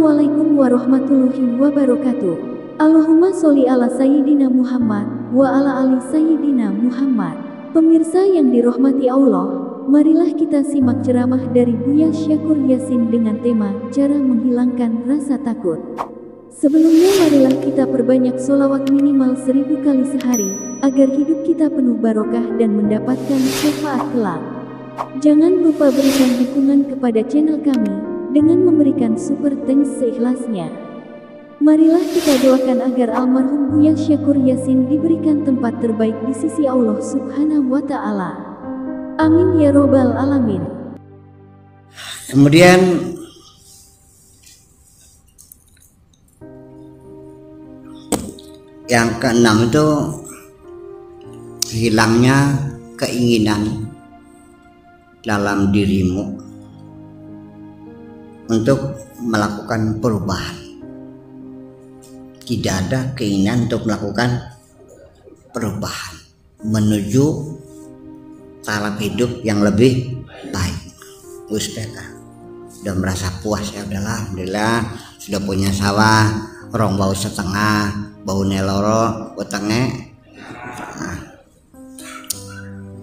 Assalamualaikum warahmatullahi wabarakatuh. Allahumma sholli ala Sayyidina Muhammad wa ala ali Sayyidina Muhammad. Pemirsa yang dirahmati Allah, marilah kita simak ceramah dari Buya Syakur Yasin dengan tema cara menghilangkan rasa takut. Sebelumnya marilah kita perbanyak sholawat minimal 1000 kali sehari, agar hidup kita penuh barokah dan mendapatkan syafaat kelak. Jangan lupa berikan dukungan kepada channel kami dengan memberikan super thanks seikhlasnya. Marilah kita doakan agar almarhum Buya Syakur Yasin diberikan tempat terbaik di sisi Allah Subhanahu wa Ta'ala. Amin ya robbal alamin. Kemudian yang keenam itu hilangnya keinginan dalam dirimu untuk melakukan perubahan. Tidak ada keinginan untuk melakukan perubahan menuju taraf hidup yang lebih baik. Sudah merasa puas, ya udahlah, alhamdulillah sudah punya sawah, orang bau setengah, bau neloro, utangnya.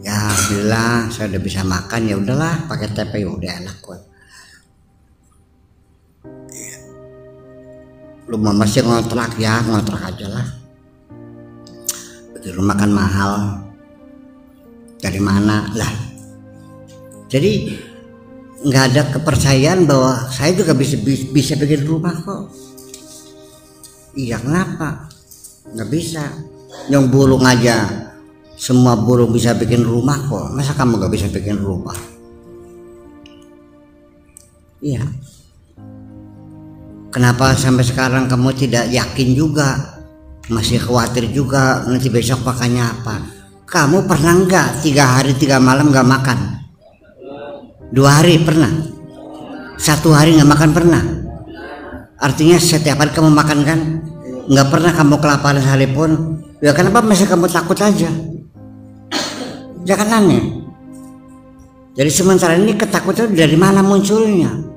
Ya alhamdulillah saya udah bisa makan, ya udahlah pakai TP udah enak kok. Lu masih ngontrak, ya ngontrak aja lah. Di rumah kan mahal, dari mana lah. Jadi nggak ada kepercayaan bahwa saya juga bisa bikin rumah kok. Iya, kenapa nggak bisa? Yang burung aja, semua burung bisa bikin rumah kok, masa kamu nggak bisa bikin rumah? Iya. Kenapa sampai sekarang kamu tidak yakin juga, masih khawatir juga nanti besok makannya apa? Kamu pernah nggak 3 hari 3 malam nggak makan? 2 hari pernah? 1 hari nggak makan pernah? Artinya setiap hari kamu makan kan? Nggak pernah kamu kelaparan sekalipun. Ya kenapa masih kamu takut aja? Jangan aneh. Jadi sementara ini ketakutan dari mana munculnya?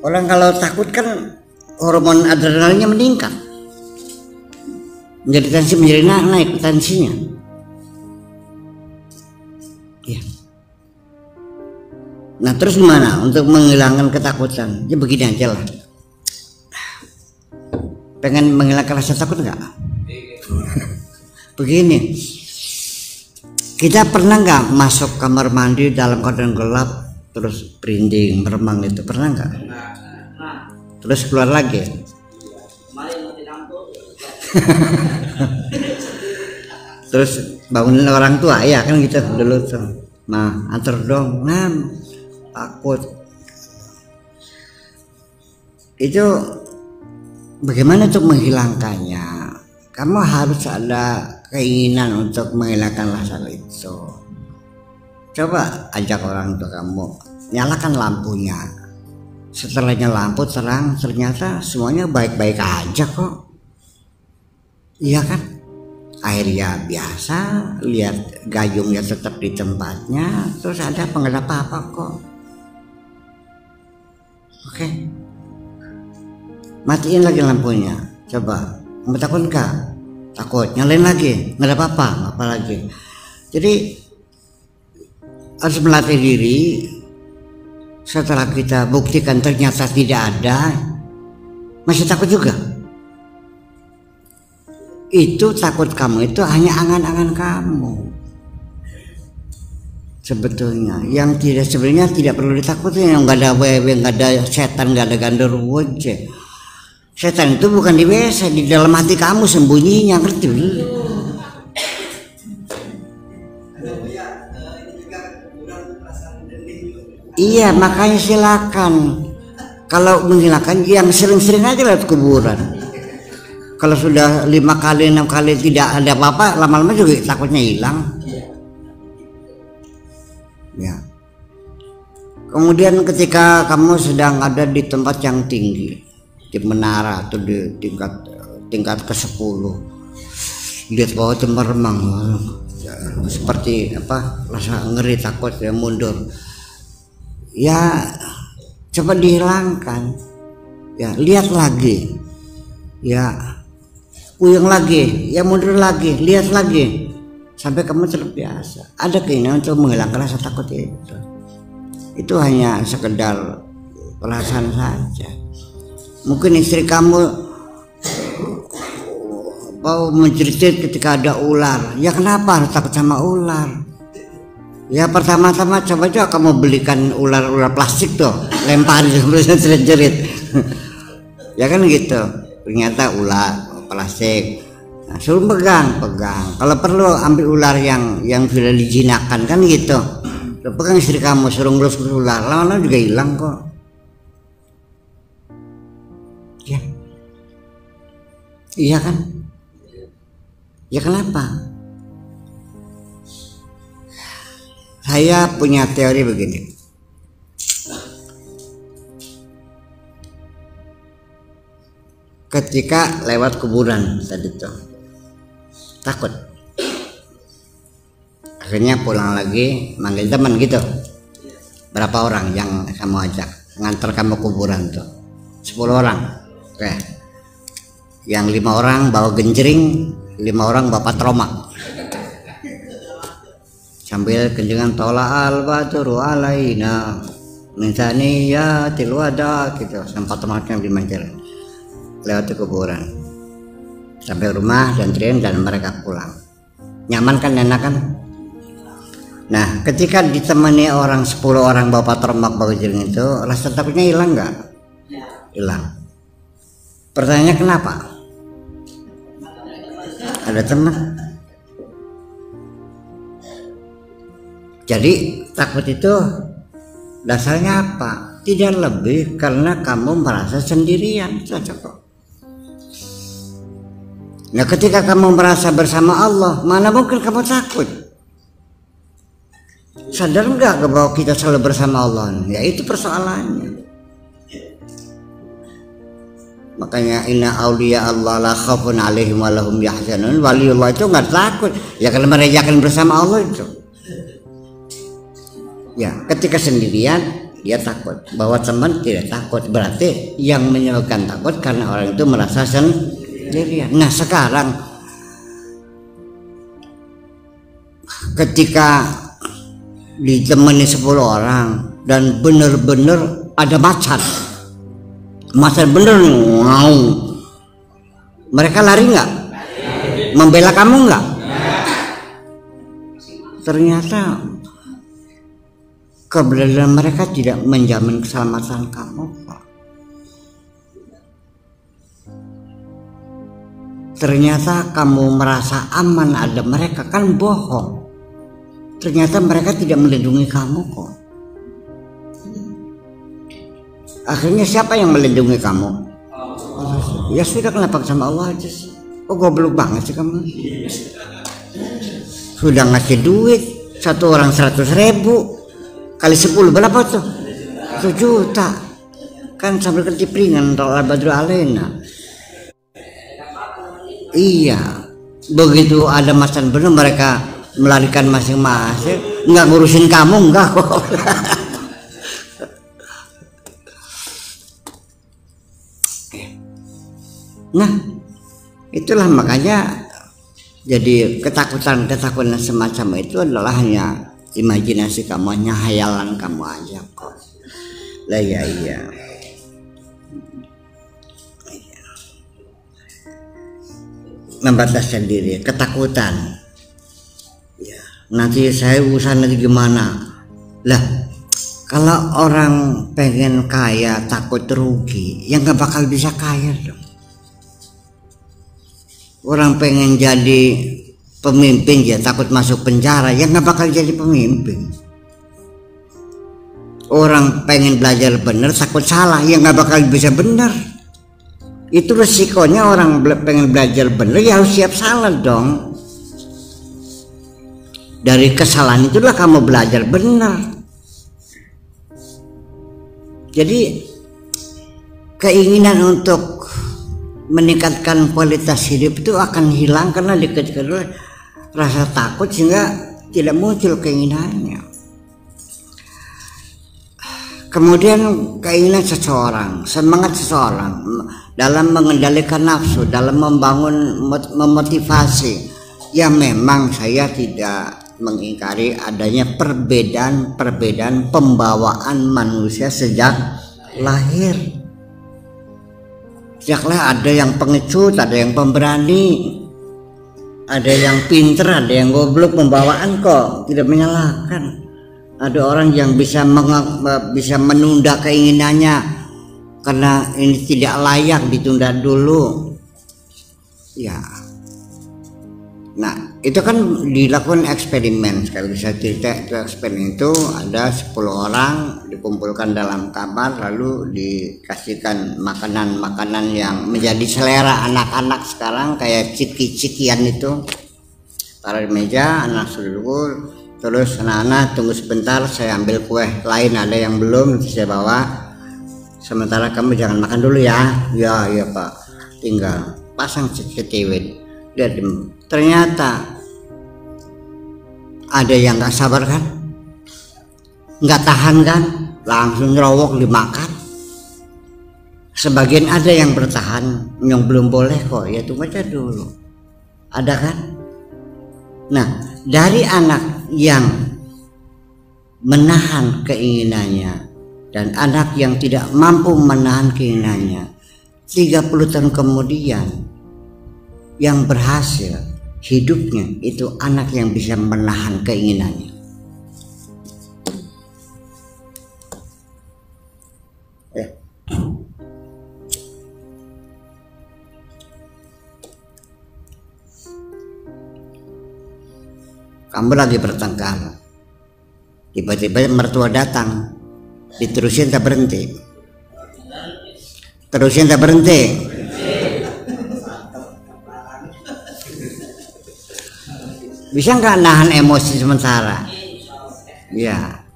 Orang kalau takut kan hormon adrenalinnya meningkat, menjadi tensi menjadi naik tensinya. Ya. Nah terus gimana untuk menghilangkan ketakutan? Ya begini aja lah. Pengen menghilangkan rasa takut nggak? Begini, kita pernah nggak masuk kamar mandi dalam keadaan gelap terus berinding meremang, itu pernah nggak? Terus keluar lagi. Terus bangunin orang tua, ya kan gitu dulu tuh. Nah, antar dong, takut. Itu bagaimana untuk menghilangkannya? Kamu harus ada keinginan untuk menghilangkan rasa itu. Coba ajak orang tua kamu, nyalakan lampunya. Setelahnya lampu terang, ternyata semuanya baik-baik aja kok. Iya kan? Airnya biasa, lihat gayungnya tetap di tempatnya, terus ada nggak apa-apa kok. Oke. Matiin lagi lampunya. Coba, kamu takut nggak? Takut, nyalain lagi, nggak ada apa-apa, apa lagi. Jadi harus melatih diri. Setelah kita buktikan ternyata tidak ada, masih takut juga. Itu takut kamu itu hanya angan-angan kamu. Sebetulnya yang sebenarnya tidak perlu ditakuti, yang nggak ada wewe, nggak ada setan, nggak ada gandurwo. Setan itu bukan di WC, di dalam hati kamu sembunyinya, ngerti? Iya, makanya silakan. Kalau menghilangkan yang sering-sering aja lewat kuburan. Kalau sudah 5 kali 6 kali tidak ada apa-apa, lama-lama juga takutnya hilang. Ya. Kemudian ketika kamu sedang ada di tempat yang tinggi, di menara atau di tingkat ke-10, lihat bawah itu meremang, seperti apa, rasa ngeri, takut, ya mundur, ya coba dihilangkan, ya lihat lagi, ya puyeng lagi, ya mundur lagi, lihat lagi, sampai kamu terbiasa. Ada keinginan untuk menghilangkan rasa takut itu. Itu hanya sekedar perasaan saja. Mungkin istri kamu mau menjerit ketika ada ular, ya kenapa harus takut sama ular? Ya pertama-tama coba aja kamu belikan ular plastik tuh, lemparin terus jerit-jerit. Ya kan gitu, ternyata ular plastik. Nah, suruh pegang. Kalau perlu ambil ular yang sudah dijinakkan, kan gitu. Pegang istri kamu, suruh ngelus ular, lama-lama juga hilang kok. Ya, iya kan? Ya kenapa? Saya punya teori begini. Ketika lewat kuburan tadi tuh takut, akhirnya pulang lagi manggil teman gitu. Berapa orang yang kamu ajak ngantar kamu kuburan tuh? 10 orang. Oke. Yang 5 orang bawa genjring, 5 orang bawa patromak. Sambil kencengan tola al-badru alaina min saniyatil wada gitu, sampai patromaknya dimanjir. Lewat ke kuburan sampai rumah dan mereka pulang. Nyaman kan, enak kan? Nah, ketika ditemani orang 10 orang bawa patromak bawa jering itu, rasa takutnya hilang nggak? Hilang. Pertanyaannya kenapa? Ada teman. Jadi takut itu dasarnya apa? Tidak lebih karena kamu merasa sendirian saja kok. Nah, ketika kamu merasa bersama Allah, mana mungkin kamu takut? Sadar nggak bahwa kita selalu bersama Allah? Ya itu persoalannya. Makanya inna auliya Allah la khaufun alaihim wa lahum yahzanun. Waliullah itu nggak takut. Ya kalau mereka yakin bersama Allah itu. Ya, ketika sendirian dia takut. Bahwa teman tidak takut, berarti yang menyebabkan takut karena orang itu merasa sendirian. Nah, sekarang ketika ditemani 10 orang dan benar-benar ada macan bener ngau, mereka lari nggak? Membela kamu nggak? Ternyata keberadaan mereka tidak menjamin keselamatan kamu kok. Ternyata kamu merasa aman ada mereka, kan bohong. Ternyata mereka tidak melindungi kamu kok. Akhirnya siapa yang melindungi kamu? Ya sudah, kenapa sama Allah aja sih? Oh, goblok banget sih kamu. Sudah ngasih duit 1 orang 100.000 kali 10 berapa tuh? 1 juta. Kan sambil kecipringan Tola Badru Alena. Iya, begitu ada macan bener mereka melarikan masing-masing, nggak ngurusin kamu, enggak kok. Nah, itulah makanya jadi ketakutan semacam itu adalah hanya imajinasi kamu, hanya hayalan kamu aja kok. Lah ya iya. Membatasi diri, ketakutan. Ya, nanti saya usaha nanti gimana? Lah, kalau orang pengen kaya takut rugi, ya nggak bakal bisa kaya dong. Orang pengen jadi pemimpin ya takut masuk penjara, ya nggak bakal jadi pemimpin. Orang pengen belajar bener takut salah, ya nggak bakal bisa bener. Itu resikonya orang pengen belajar bener, ya harus siap salah dong. Dari kesalahan itulah kamu belajar bener. Jadi keinginan untuk meningkatkan kualitas hidup itu akan hilang karena dikejar rasa takut sehingga tidak muncul keinginannya. Kemudian keinginan seseorang, semangat seseorang dalam mengendalikan nafsu, dalam membangun memotivasi. Ya memang saya tidak mengingkari adanya perbedaan pembawaan manusia sejak lahir. Sejak lahir ada yang pengecut, ada yang pemberani, ada yang pinter, ada yang goblok. Pembawaan kok tidak menyalahkan. Ada orang yang bisa menunda keinginannya karena ini tidak layak, ditunda dulu. Ya. Nah, itu kan dilakukan eksperimen. Sekali saya cerita, itu eksperimen itu ada 10 orang dikumpulkan dalam kamar, lalu dikasihkan makanan-makanan yang menjadi selera anak-anak sekarang, kayak ciki-cikian itu. Taruh di meja, anak suruh, terus anak-anak tunggu sebentar, saya ambil kue lain, ada yang belum saya bawa. Sementara kamu jangan makan dulu ya. Ya Pak, tinggal pasang CCTV. Ternyata ada yang nggak sabar kan, nggak tahan kan, langsung nyerowok dimakan. Sebagian ada yang bertahan, yang belum boleh kok, ya tunggu aja dulu. Ada kan? Nah, dari anak yang menahan keinginannya dan anak yang tidak mampu menahan keinginannya, 30 tahun kemudian yang berhasil hidupnya itu anak yang bisa menahan keinginannya. Kamu lagi bertengkar, tiba-tiba mertua datang, diterusin tak berhenti, terusin tak berhenti. Bisa nggak nahan emosi sementara? Ya,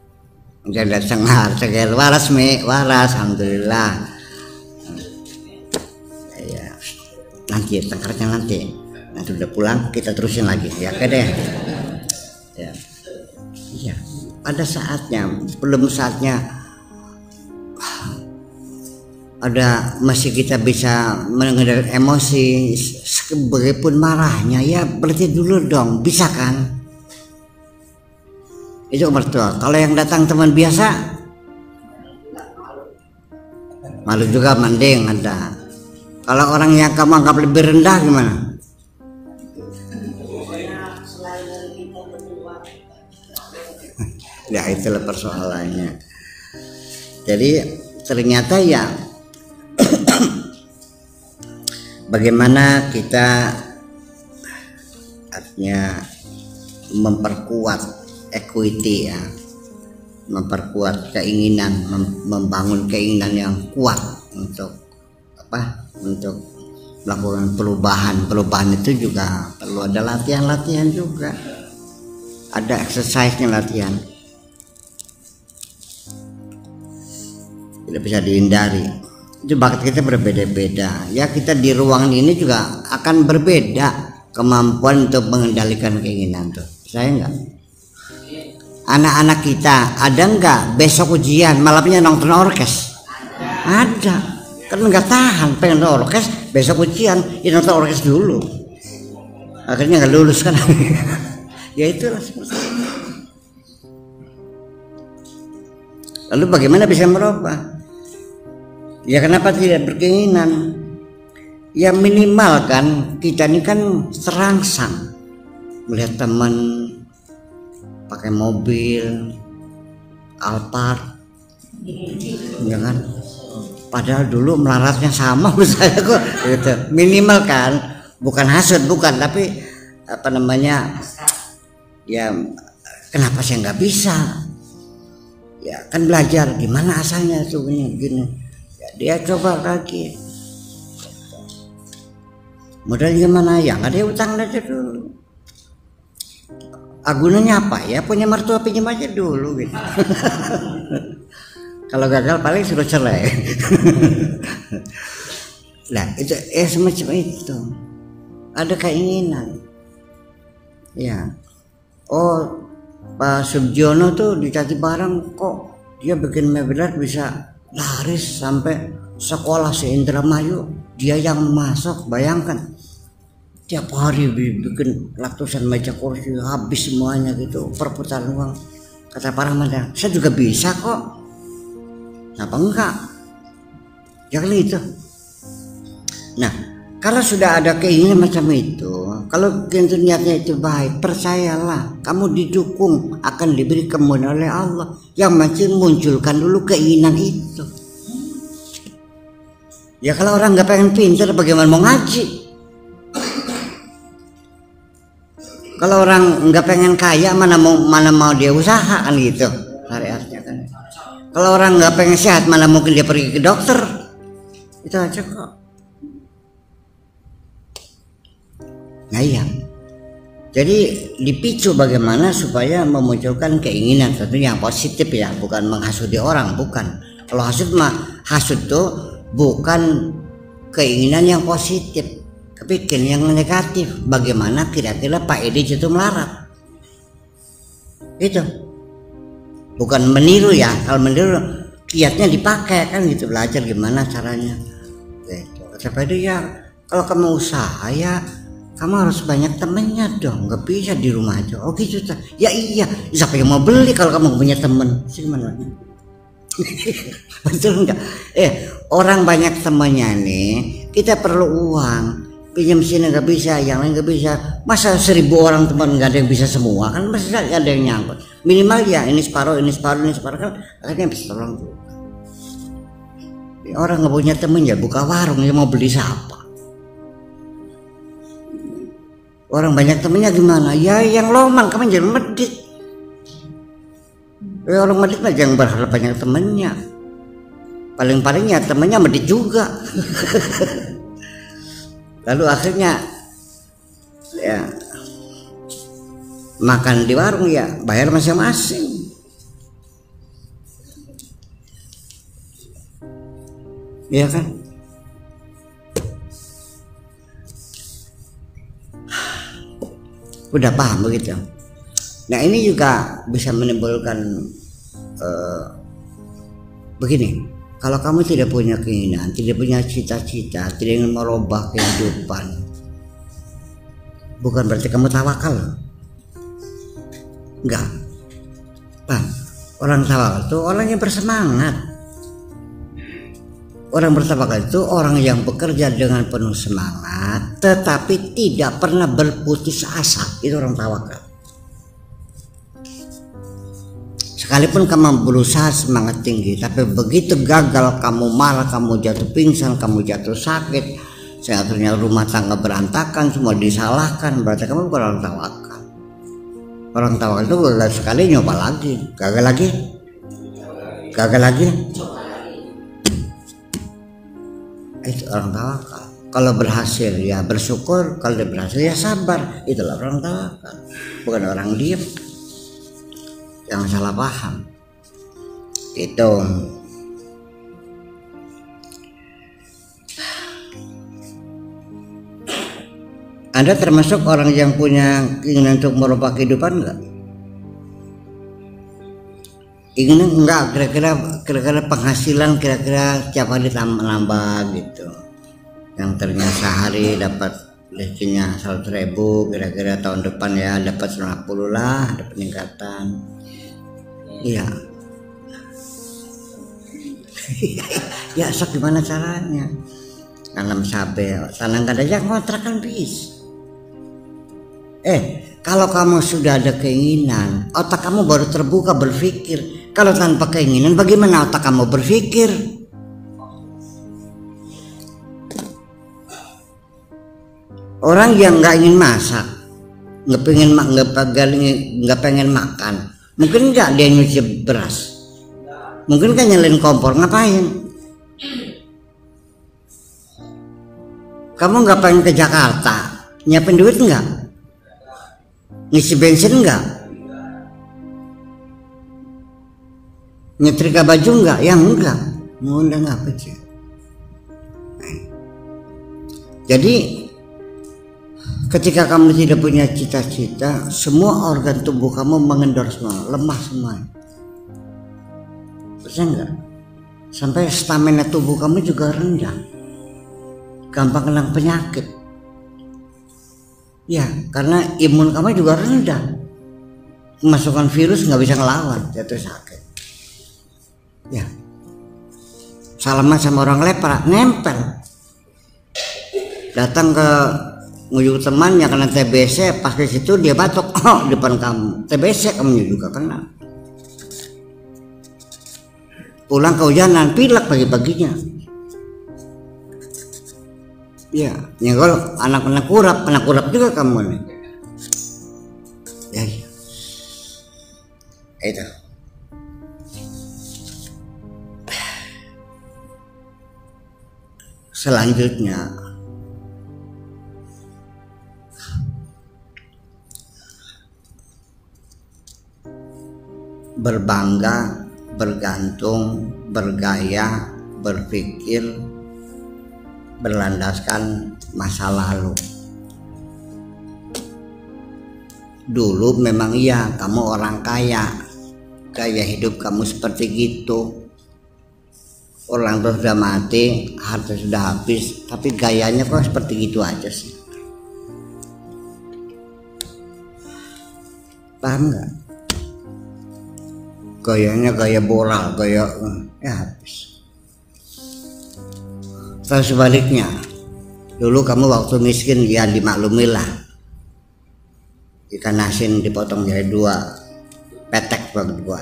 jadi cengar cegel waras alhamdulillah. Ya, nanti tengkarnya nanti udah pulang kita terusin lagi ya, oke deh. Ya, iya. Pada saatnya, belum saatnya. Masih kita bisa mengendalikan emosi, sekalipun marahnya, ya berarti dulu dong, bisa kan? Itu mertua. Kalau yang datang teman biasa, malu juga, mending ada. Kalau orang yang kamu anggap lebih rendah gimana? Ya itulah persoalannya. Jadi ternyata ya bagaimana kita artinya memperkuat equity ya, memperkuat keinginan, membangun keinginan yang kuat untuk untuk melakukan perubahan itu juga perlu ada latihan juga, ada exercise-nya, latihan, tidak bisa dihindari. Itu bakat kita berbeda-beda ya, kita di ruangan ini juga akan berbeda kemampuan untuk mengendalikan keinginan tuh. Saya enggak, anak-anak kita ada enggak besok ujian malamnya nonton orkes? Ada, kan enggak tahan pengen nonton orkes, besok ujian ya nonton orkes dulu, akhirnya enggak lulus kan. Ya itulah seperti itu. Lalu bagaimana bisa merubah? Ya kenapa tidak berkeinginan? Ya minimal kan kita ini kan terangsang melihat teman pakai mobil Alphard, ya kan? Padahal dulu melaratnya sama saya kok, gitu. Minimal kan, bukan hasut, bukan, tapi ya kenapa saya nggak bisa? Ya kan belajar gimana asalnya tuh gini. Dia coba lagi, modal gimana ya, nggak ada utang aja dulu. Gunanya apa ya, punya mertua pinjam aja dulu gitu. Kalau gagal paling suruh cerai. Nah itu semacam itu, ada keinginan. Ya, oh Pak Subjono tuh di Cati Barang kok dia bikin mebeler bisa laris sampai sekolah se-Indramayu dia yang masuk. Bayangkan tiap hari bikin ratusan meja kursi habis semuanya gitu, perputaran uang. Kata Pak Rahmat, saya juga bisa kok, apa enggak? Ya kali itu. Nah, kalau sudah ada keinginan macam itu, kalau niatnya itu baik, percayalah kamu didukung, akan diberi kemudahan oleh Allah. Yang masih munculkan dulu keinginan itu. Ya kalau orang nggak pengen pintar, bagaimana mau ngaji? Kalau orang nggak pengen kaya, mana mau dia usaha kan gitu, syariatnya kan. Kalau orang nggak pengen sehat, mana mungkin dia pergi ke dokter? Itu aja kok. Nah iya, jadi dipicu bagaimana supaya memunculkan keinginan tentunya yang positif ya, bukan menghasudi orang, bukan. Kalau hasud mah, hasud tuh bukan keinginan yang positif, tapi keinginan yang negatif. Bagaimana kira-kira Pak Edi jatuh melarat? Itu bukan meniru ya, kalau meniru kiatnya dipakai kan gitu, belajar gimana caranya. Gitu. Kata Pak Edi, ya kalau kamu usaha ya kamu harus banyak temennya dong, nggak bisa di rumah aja. Oh gitu, ya iya, siapa yang mau beli kalau kamu punya temen? Gimana? Betul nggak? Orang banyak temennya nih, kita perlu uang, pinjam sini nggak bisa, yang lain nggak bisa. Masa 1000 orang teman nggak ada yang bisa semua kan? Masa nggak ada yang nyangkut. Minimal ya ini separuh kan, akhirnya bisa tolong. Orang nggak punya temen ya buka warung, ya mau beli siapa? Orang banyak temennya gimana? Ya yang loman, kamu jangan medit. Orang medit mah jangan berharap banyak temennya. Paling-palingnya temennya medit juga. Lalu akhirnya ya makan di warung ya bayar masing-masing. Iya kan? Udah paham begitu. Nah ini juga bisa menimbulkan begini, kalau kamu tidak punya keinginan, tidak punya cita-cita, tidak ingin merubah kehidupan, bukan berarti kamu tawakal. Enggak. Orang tawakal itu orang yang bersemangat. Orang bertawakal itu orang yang bekerja dengan penuh semangat tetapi tidak pernah berputus asa. Itu orang tawakal. Sekalipun kamu berusaha semangat tinggi, tapi begitu gagal, kamu marah, kamu jatuh pingsan, kamu jatuh sakit, akhirnya rumah tangga berantakan, semua disalahkan, berarti kamu bukan orang tawakal. Orang tawakal itu gagal sekali nyoba lagi, gagal lagi, gagal lagi. Itu orang tawakal. Kalau berhasil ya bersyukur, kalau tidak berhasil ya sabar. Itulah orang tawakal, bukan orang diam. Yang salah paham itu. Anda termasuk orang yang punya keinginan untuk merubah kehidupan enggak? Ingin enggak kira-kira penghasilan kira-kira tiap hari nambah gitu, yang ternyata sehari dapat rezekinya 100.000, kira-kira tahun depan ya dapat 50 lah, ada peningkatan. Iya. Ya sok gimana caranya? Tanam cabai, tanam aja kontrakan bis. Kalau kamu sudah ada keinginan, otak kamu baru terbuka berpikir. Kalau tanpa keinginan, bagaimana otak kamu berpikir? Orang yang nggak ingin masak, nggak pengen makan, mungkin nggak dia nyuci beras, mungkin kan nyalain kompor, ngapain? Kamu nggak pengen ke Jakarta, nyiapin duit nggak? Ngisi bensin nggak? Nyetrika baju nggak? Ya enggak, ngundang apa sih? Jadi Ketika kamu tidak punya cita-cita, semua organ tubuh kamu mengendor semua, lemah semua. Bisa enggak? Sampai stamina tubuh kamu juga rendah, gampang kena penyakit. Ya, karena imun kamu juga rendah. Masukkan virus nggak bisa ngelawan, jatuh sakit. Ya, salaman sama orang lepra, nempel. Datang ke ngujuk temannya kena TBC, pas ke situ dia batuk, oh depan kamu, TBC kamu juga kena. Pulang kehujanan, pilek pagi-paginya. Ya, nyenggol anak kurap juga kamu nih. Ya, ya. Itu. Selanjutnya, berbangga, bergantung, bergaya, berpikir berlandaskan masa lalu. Dulu memang iya kamu orang kaya, gaya hidup kamu seperti gitu. Orang tua sudah mati, harta sudah habis, tapi gayanya kok seperti gitu aja sih. Paham nggak? Gayanya gaya boral, gaya ya habis. Terus sebaliknya, dulu kamu waktu miskin ya dimaklumilah, ikan asin dipotong jadi 2, petek berdua,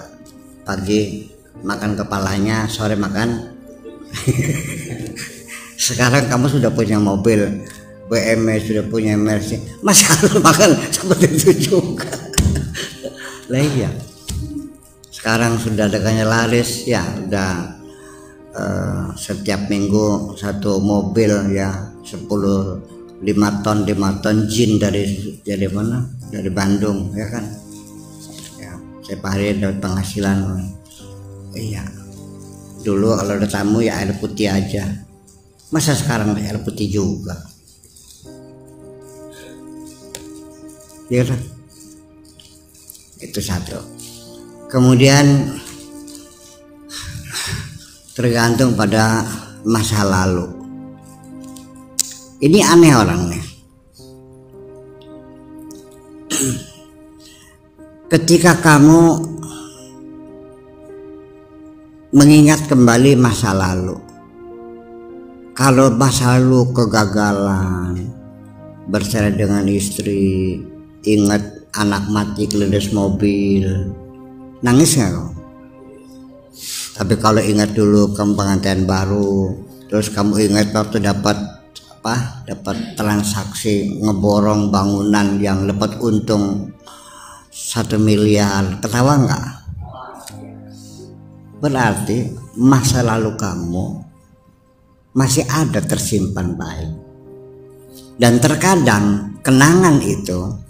pagi makan kepalanya, sore makan. Sekarang kamu sudah punya mobil BMW, sudah punya Mercy, masa lalu makan seperti itu juga. Lah iya, sekarang sudah dagangnya laris ya, udah setiap minggu 1 mobil ya, 5 ton jin dari mana, dari Bandung ya kan ya, setiap hari dapat penghasilan. Iya, dulu kalau ada tamu ya air putih aja, masa sekarang air putih juga ya kan? Itu satu. Kemudian tergantung pada masa lalu. Ini aneh orangnya. Ketika kamu mengingat kembali masa lalu, kalau masa lalu kegagalan, bercerai dengan istri, ingat anak mati kelindes mobil, nangis nggak kau? Tapi kalau ingat dulu kamu pengantin baru, terus kamu ingat waktu dapat transaksi ngeborong bangunan yang dapat untung 1 miliar, ketawa nggak? Berarti masa lalu kamu masih ada tersimpan baik. Dan terkadang kenangan itu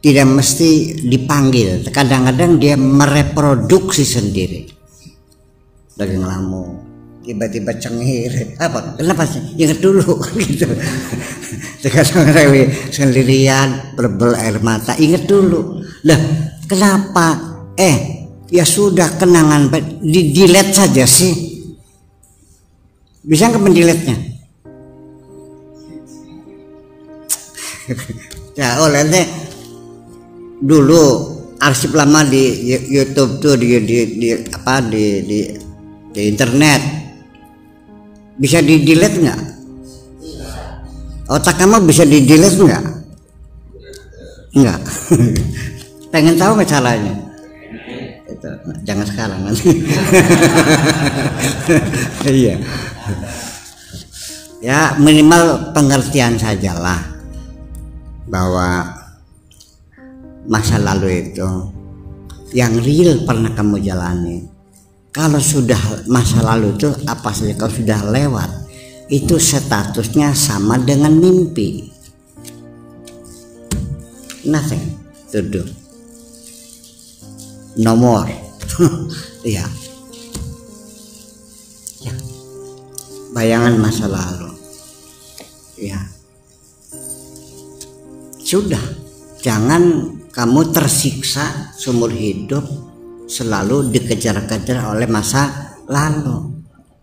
tidak mesti dipanggil, kadang-kadang dia mereproduksi sendiri. Lagi ngelamun, tiba-tiba cengir, apa? Kenapa sih? Ingat dulu gitu. Sekarang sendirian, berbel air mata, ingat dulu. Lah, kenapa? Ya sudah, kenangan, di-delete saja sih. Bisa nggak mendelete-nya? Ya, oleh dulu arsip lama di YouTube tuh di internet bisa di-delete nggak? Otak kamu bisa di-delete nggak? Nggak. Pengen tahu nggak caranya? Itu jangan sekarang nanti. Iya. Ya minimal pengertian sajalah bahwa masa lalu itu yang real pernah kamu jalani. Kalau sudah masa lalu itu apa saja kalau sudah lewat, itu statusnya sama dengan mimpi. Nothing to do. No more. Iya. Ya. Bayangan masa lalu. Ya. sudah, jangan kamu tersiksa seumur hidup selalu dikejar-kejar oleh masa lalu.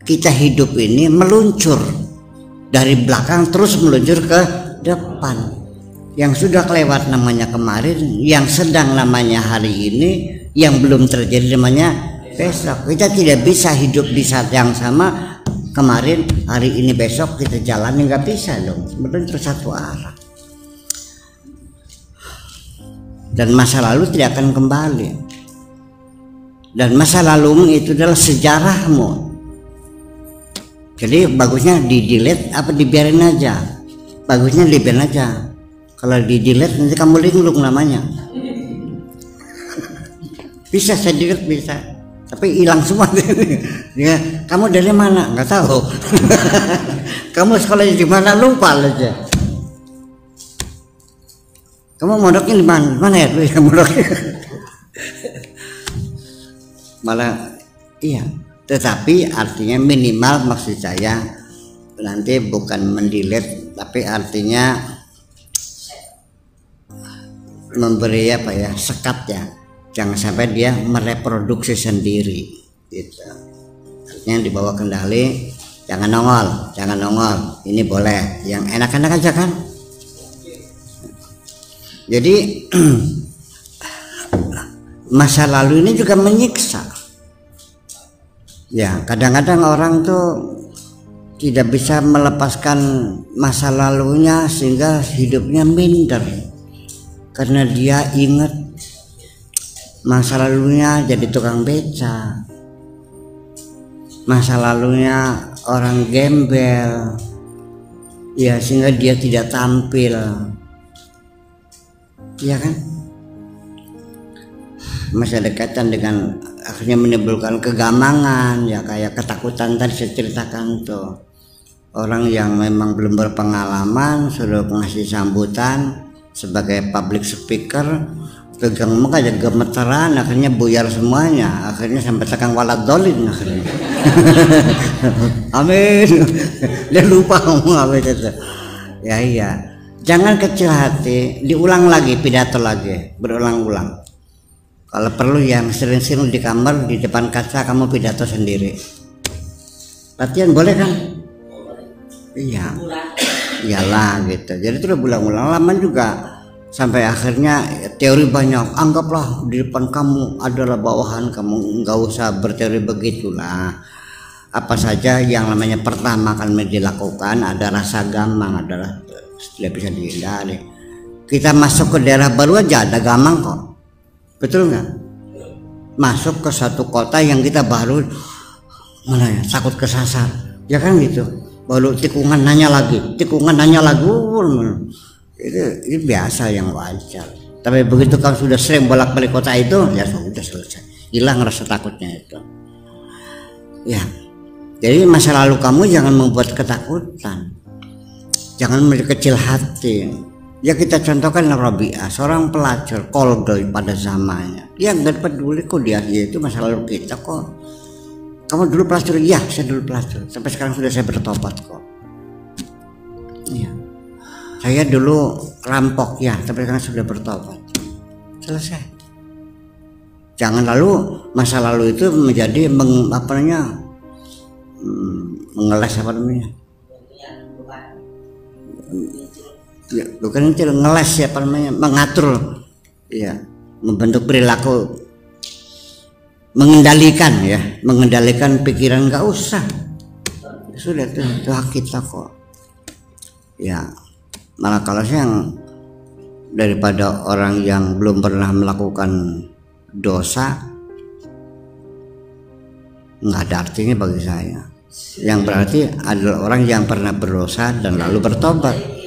Kita hidup ini meluncur dari belakang terus meluncur ke depan. Yang sudah kelewat namanya kemarin, yang sedang namanya hari ini, yang belum terjadi namanya besok. Kita tidak bisa hidup di saat yang sama, kemarin, hari ini, besok kita jalani, nggak bisa dong. Meluncur satu arah. Dan masa lalu tidak akan kembali. Dan masa lalumu itu adalah sejarahmu. Jadi bagusnya di-delete apa dibiarin aja? Bagusnya dibiarin aja. Kalau di-delete nanti kamu linglung namanya. Bisa saya delete bisa, tapi hilang semua. Ya, kamu dari mana? Nggak tahu. Kamu sekolahnya di mana? Lupa aja. Kamu mondoknya di mana? Mana ya tuh kamu mondoknya? Malah iya. Tetapi artinya minimal maksud saya nanti bukan mendelete, tapi artinya memberi apa ya, sekat ya, jangan sampai dia mereproduksi sendiri gitu. Artinya dibawa kendali, jangan nongol, ini boleh, yang enak-enak aja kan. Jadi masa lalu ini juga menyiksa ya. Kadang-kadang orang tuh tidak bisa melepaskan masa lalunya sehingga hidupnya minder. Karena dia ingat masa lalunya jadi tukang beca, masa lalunya orang gembel, ya sehingga dia tidak tampil, ya kan? Masih ada kaitan dengan akhirnya menimbulkan kegamangan, ya kayak ketakutan tadi saya ceritakan tuh. Orang yang memang belum berpengalaman sudah ngasih sambutan sebagai public speaker, pegang muka aja gemeteran, akhirnya buyar semuanya, akhirnya sampai tekan waladolin akhirnya. Amin. Dia lupa ngomong apa itu. Ya iya, jangan kecil hati, diulang lagi pidato lagi, berulang-ulang. Kalau perlu yang sering-sering di kamar di depan kaca kamu pidato sendiri. Latihan boleh kan? Iya. Iyalah gitu. Jadi terus berulang-ulang lama juga sampai akhirnya teori banyak. Anggaplah di depan kamu adalah bawahan kamu, nggak usah berteori begitulah. Apa saja yang namanya pertama akan dilakukan, ada rasa gampang, adalah tidak bisa dihindari. Kita masuk ke daerah baru aja ada gampang kok, betul nggak? Masuk ke satu kota yang kita baru mana ya, takut kesasar, ya kan gitu. Baru tikungan nanya lagi, itu biasa yang wajar. Tapi begitu kamu sudah sering bolak-balik kota itu, ya sudah selesai, hilang rasa takutnya itu. Ya, jadi masa lalu kamu jangan membuat ketakutan, jangan menjadi kecil hati. Ya kita contohkan Rabi'ah, seorang pelacur koldol pada zamannya. Dia nggak peduli kok dia itu masa lalu kita kok. Kamu dulu pelacur? Iya, saya dulu pelacur. Sampai sekarang sudah saya bertobat kok. Iya. Saya dulu rampok ya, tapi sekarang sudah bertobat. Selesai. Jangan lalu masa lalu itu menjadi mengeles apa namanya? Ya, bukan itu ngeles ya, apa namanya? Mengatur. Iya, membentuk perilaku. Mengendalikan pikiran, nggak usah, sudah itu hak kita kok. Ya malah kalau yang daripada orang yang belum pernah melakukan dosa, nggak ada artinya bagi saya. Yang berarti adalah orang yang pernah berdosa dan lalu bertobat.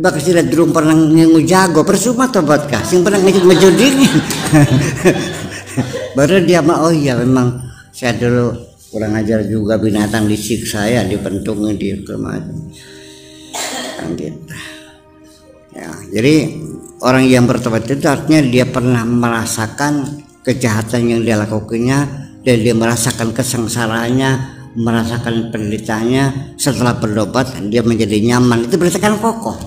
Bakas tidak dulu pernah ngejago persuma tobat kah? Sing pernah ngejuding. Baru dia mah, oh iya memang saya dulu kurang ajar juga, binatang disiksa ya, dipentungin di kemana. Kan gitu. Ya, jadi orang yang bertobat itu artinya dia pernah merasakan kejahatan yang dia lakukannya dan dia merasakan kesengsaraannya merasakan penderitaannya, setelah bertobat dia menjadi nyaman, itu berarti kan kokoh.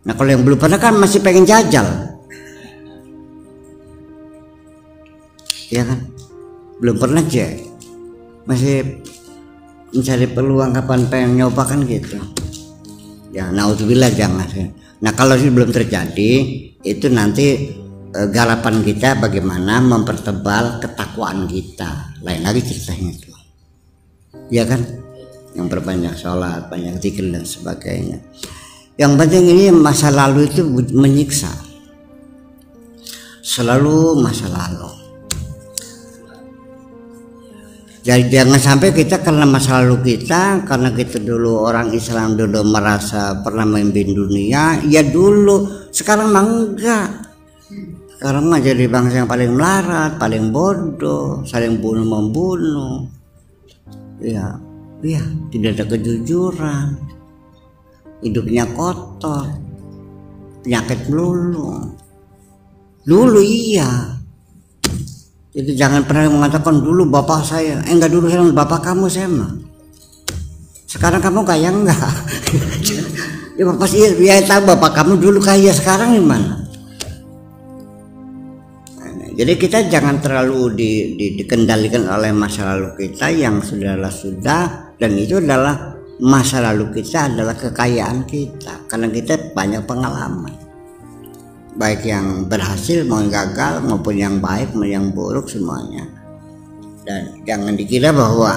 Nah kalau yang belum pernah kan masih pengen jajal, ya kan, belum pernah aja, masih mencari peluang kapan pengen nyoba kan gitu. Ya naudzubillah jangan. Nah kalau itu belum terjadi, itu nanti garapan kita bagaimana mempertebal ketakwaan kita, lain lagi ceritanya itu, ya kan, yang berbanyak sholat, banyak zikir dan sebagainya. Yang penting ini masa lalu itu menyiksa, selalu masa lalu. Jadi jangan sampai kita karena masa lalu kita, karena kita dulu orang Islam dulu merasa pernah memimpin dunia, ya dulu, sekarang mah enggak. Sekarang mah jadi bangsa yang paling melarat, paling bodoh, saling bunuh membunuh. Ya, tidak ada kejujuran, hidupnya kotor, penyakit melulu. Dulu iya. Jadi jangan pernah mengatakan dulu bapak saya, enggak dulu saya bapak kamu saya mah. Sekarang kamu kaya enggak? Ya bapak sih, ya tahu bapak kamu dulu kaya, sekarang gimana? Jadi kita jangan terlalu dikendalikan oleh masa lalu kita yang sudah, dan itu adalah masa lalu kita adalah kekayaan kita, karena kita banyak pengalaman, baik yang berhasil maupun gagal, maupun yang baik maupun yang buruk semuanya. Dan jangan dikira bahwa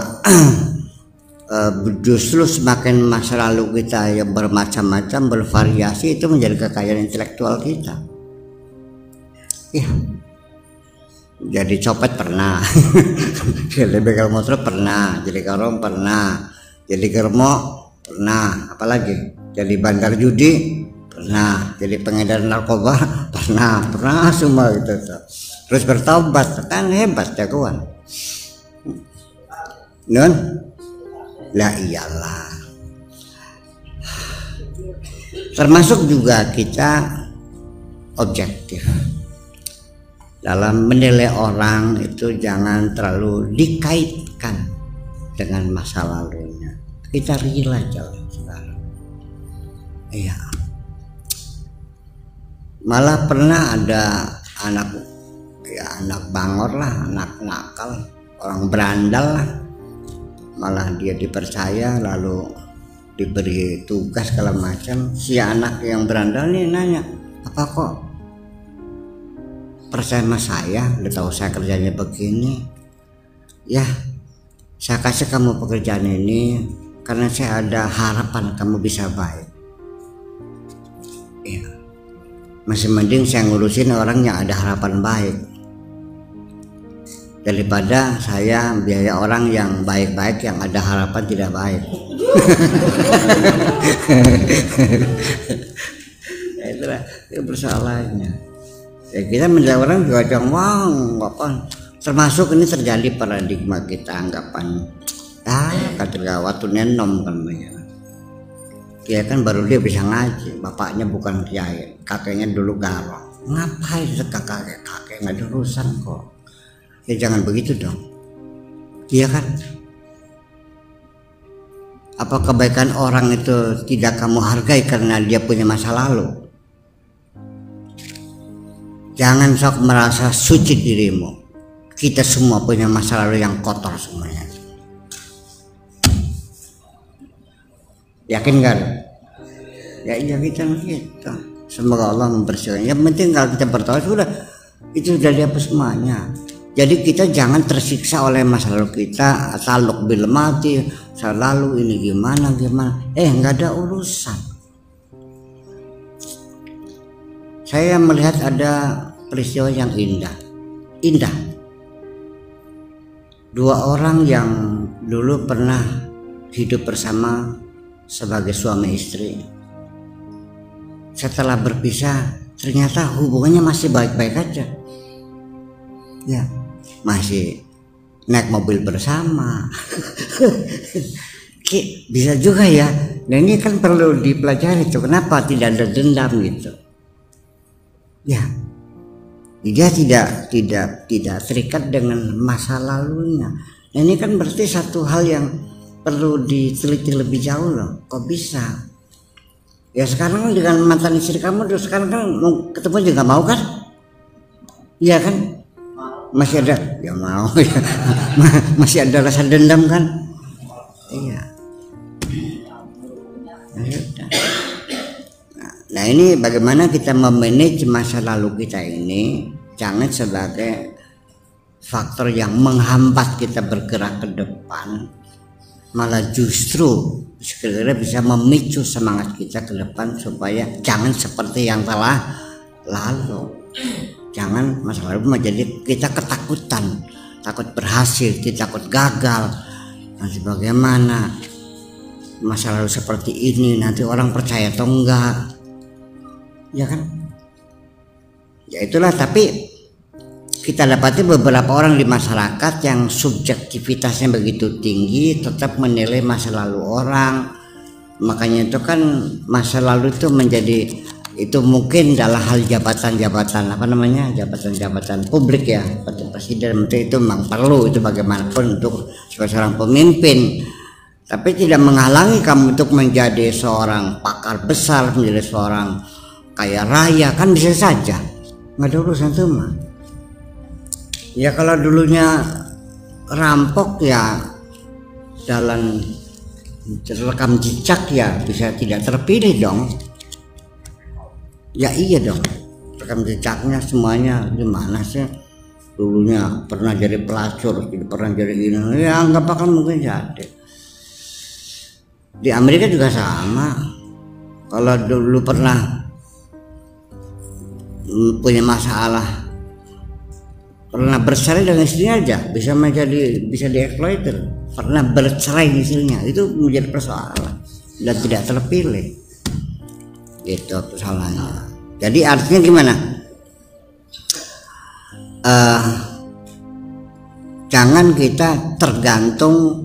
justru semakin masa lalu kita yang bermacam-macam, bervariasi, itu menjadi kekayaan intelektual kita. Ya. Jadi copet pernah, jadi begal motor pernah, jadi karong pernah, jadi germo pernah, apalagi jadi bandar judi pernah, jadi pengedar narkoba pernah semua gitu. Terus bertobat kan hebat jagoan. Nun, lah iyalah. Termasuk juga kita objektif. Dalam menilai orang itu jangan terlalu dikaitkan dengan masa lalunya. Kita real aja sekarang. Iya. Malah pernah ada anak bangor lah, anak nakal, orang berandal lah. Malah dia dipercaya lalu diberi tugas segala macam. Si anak yang berandal nih nanya, apa kok percaya sama saya, udah tahu saya kerjanya begini, ya saya kasih kamu pekerjaan ini karena saya ada harapan kamu bisa baik. Ya, masih mending saya ngurusin orang yang ada harapan baik daripada saya biaya orang yang baik-baik yang ada harapan tidak baik. Itulah itu persoalannya. Ya, kita menjadi orang juga jangan apa, termasuk ini terjadi paradigma kita anggapan kata waktu nenom kan ya kan baru dia bisa ngaji, bapaknya bukan kiai, kakeknya dulu garong, ngapain kakek nggak ada urusan kok. Ya jangan begitu dong, iya kan? Apa kebaikan orang itu tidak kamu hargai karena dia punya masa lalu? Jangan sok merasa suci dirimu. Kita semua punya masa lalu yang kotor semuanya. Yakin kan? Ya iya kita. Semoga Allah membersihkan. Yang penting kalau kita bertaubat sudah, itu sudah dihapus semuanya. Jadi kita jangan tersiksa oleh masa lalu kita. Taluk bil mati, masa lalu ini gimana. Nggak ada urusan. Saya melihat ada peristiwa yang indah. Dua orang yang dulu pernah hidup bersama sebagai suami istri, setelah berpisah ternyata hubungannya masih baik-baik aja. Ya, masih naik mobil bersama. Bisa juga ya. Dan ini kan perlu dipelajari tuh, kenapa tidak ada dendam gitu. Ya, dia tidak terikat dengan masa lalunya. Ini kan berarti satu hal yang perlu diteliti lebih jauh loh. Kok bisa? Ya sekarang dengan mantan istri kamu terus sekarang kan mau ketemu juga mau kan? Iya kan? Masih ada, ya mau ya. Masih ada rasa dendam kan? Iya. Nah ini bagaimana kita memanage masa lalu kita ini, jangan sebagai faktor yang menghambat kita bergerak ke depan, malah justru sekiranya bisa memicu semangat kita ke depan supaya jangan seperti yang telah lalu. Jangan masa lalu menjadi kita ketakutan, takut berhasil, takut gagal. Nanti bagaimana masa lalu seperti ini, nanti orang percaya atau enggak, ya kan? Ya itulah. Tapi kita dapati beberapa orang di masyarakat yang subjektivitasnya begitu tinggi, tetap menilai masa lalu orang. Makanya itu kan masa lalu itu menjadi, itu mungkin dalam hal jabatan-jabatan apa namanya, jabatan-jabatan publik ya, seperti presiden, menteri, itu memang perlu, itu bagaimanapun untuk sebagai seorang pemimpin. Tapi tidak menghalangi kamu untuk menjadi seorang pakar besar, menjadi seorang kaya raya, kan bisa saja, nggak ada urusan itu mah. Ya kalau dulunya rampok ya dalam rekam jejak ya bisa tidak terpilih dong. Ya iya dong, rekam jejaknya semuanya gimana sih, dulunya pernah jadi pelacur, pernah jadi ini, ya nggak bakal mungkin jadi. Di Amerika juga sama, kalau dulu pernah punya masalah, pernah bercerai dengan istrinya aja bisa menjadi, bisa dieksploiter. Pernah bercerai istrinya itu menjadi persoalan dan tidak terpilih, itu persoalannya. Jadi artinya gimana, jangan kita tergantung,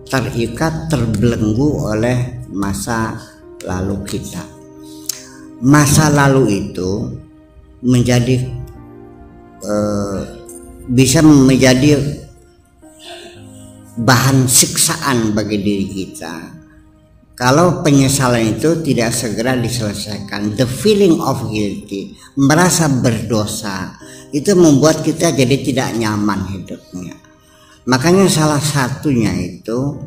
terikat, terbelenggu oleh masa lalu kita. Masa lalu itu menjadi bisa menjadi bahan siksaan bagi diri kita kalau penyesalan itu tidak segera diselesaikan. The feeling of guilty, merasa berdosa, itu membuat kita jadi tidak nyaman hidupnya. Makanya salah satunya itu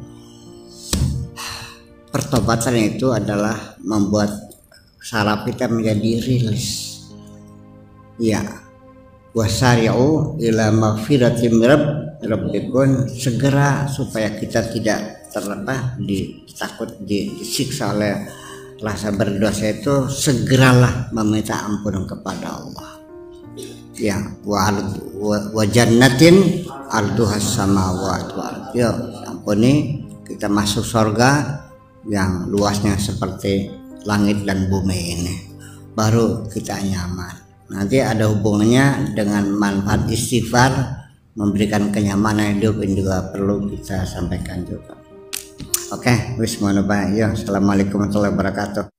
pertobatan itu adalah membuat saraf kita menjadi rilis. Ya, wasari'u ila maghfiratin rabbikum, segera supaya kita tidak takut disiksa oleh rasa berdosa itu, segeralah meminta ampun kepada Allah. Ya, wa jannatin arduhas samawati wal ardi, ampuni kita masuk surga yang luasnya seperti langit dan bumi ini, baru kita nyaman. Nanti ada hubungannya dengan manfaat istighfar, memberikan kenyamanan hidup, ini juga perlu kita sampaikan juga. Oke, bismillahirrahmanirrahim. Assalamualaikum warahmatullahi wabarakatuh.